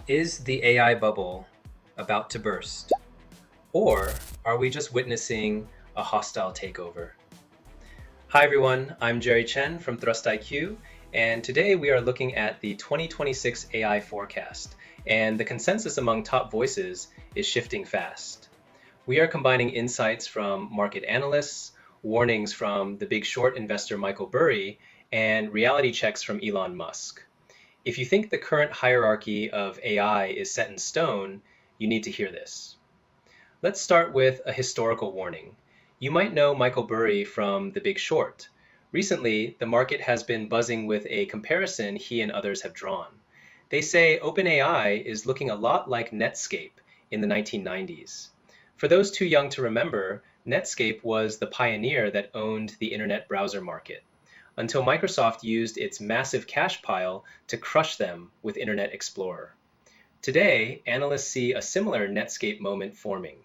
Is the AI bubble about to burst? Or are we just witnessing a hostile takeover? Hi everyone, I'm Jerry Chen from Thrust IQ, and today we are looking at the 2026 AI forecast, and the consensus among top voices is shifting fast. We are combining insights from market analysts, warnings from the big short investor Michael Burry, and reality checks from Elon Musk. If you think the current hierarchy of AI is set in stone, you need to hear this. Let's start with a historical warning. You might know Michael Burry from The Big Short. Recently, the market has been buzzing with a comparison he and others have drawn. They say OpenAI is looking a lot like Netscape in the 1990s. For those too young to remember, Netscape was the pioneer that owned the internet browser market, until Microsoft used its massive cash pile to crush them with Internet Explorer. Today, analysts see a similar Netscape moment forming.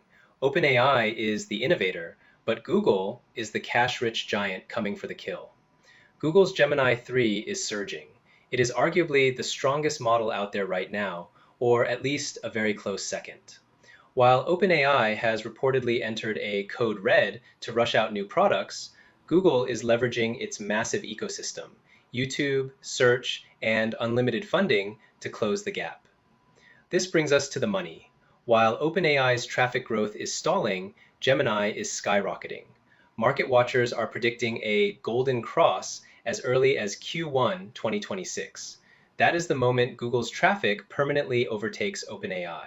OpenAI is the innovator, but Google is the cash-rich giant coming for the kill. Google's Gemini 3 is surging. It is arguably the strongest model out there right now, or at least a very close second. While OpenAI has reportedly entered a code red to rush out new products, Google is leveraging its massive ecosystem, YouTube, search, and unlimited funding to close the gap. This brings us to the money. While OpenAI's traffic growth is stalling, Gemini is skyrocketing. Market watchers are predicting a golden cross as early as Q1 2026. That is the moment Google's traffic permanently overtakes OpenAI.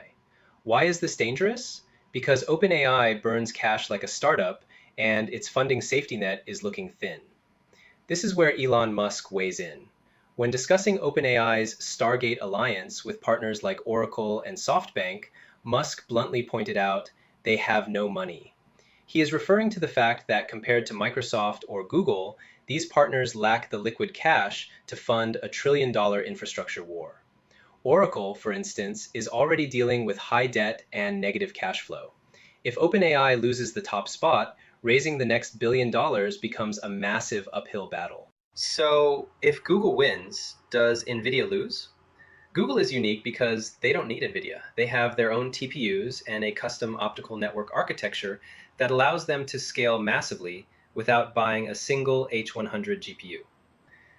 Why is this dangerous? Because OpenAI burns cash like a startup, and its funding safety net is looking thin. This is where Elon Musk weighs in. When discussing OpenAI's Stargate alliance with partners like Oracle and SoftBank, Musk bluntly pointed out they have no money. He is referring to the fact that compared to Microsoft or Google, these partners lack the liquid cash to fund a trillion-dollar infrastructure war. Oracle, for instance, is already dealing with high debt and negative cash flow. If OpenAI loses the top spot, raising the next $1 billion becomes a massive uphill battle. So, if Google wins, does NVIDIA lose? Google is unique because they don't need NVIDIA. They have their own TPUs and a custom optical network architecture that allows them to scale massively without buying a single H100 GPU.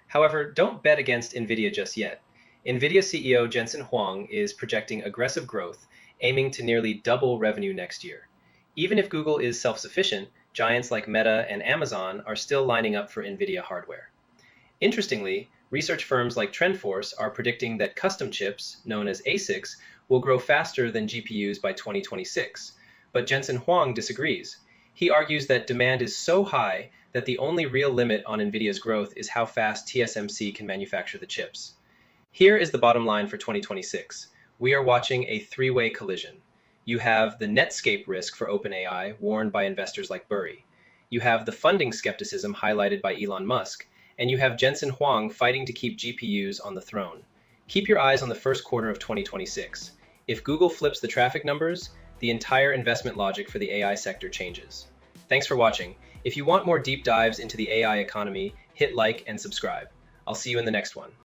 However, don't bet against NVIDIA just yet. NVIDIA CEO Jensen Huang is projecting aggressive growth, aiming to nearly double revenue next year. Even if Google is self-sufficient, giants like Meta and Amazon are still lining up for NVIDIA hardware. Interestingly, research firms like TrendForce are predicting that custom chips, known as ASICs, will grow faster than GPUs by 2026. But Jensen Huang disagrees. He argues that demand is so high that the only real limit on NVIDIA's growth is how fast TSMC can manufacture the chips. Here is the bottom line for 2026. We are watching a three-way collision. You have the Netscape risk for OpenAI, warned by investors like Burry. You have the funding skepticism highlighted by Elon Musk. And you have Jensen Huang fighting to keep GPUs on the throne. Keep your eyes on the first quarter of 2026. If Google flips the traffic numbers, the entire investment logic for the AI sector changes. Thanks for watching. If you want more deep dives into the AI economy, hit like and subscribe. I'll see you in the next one.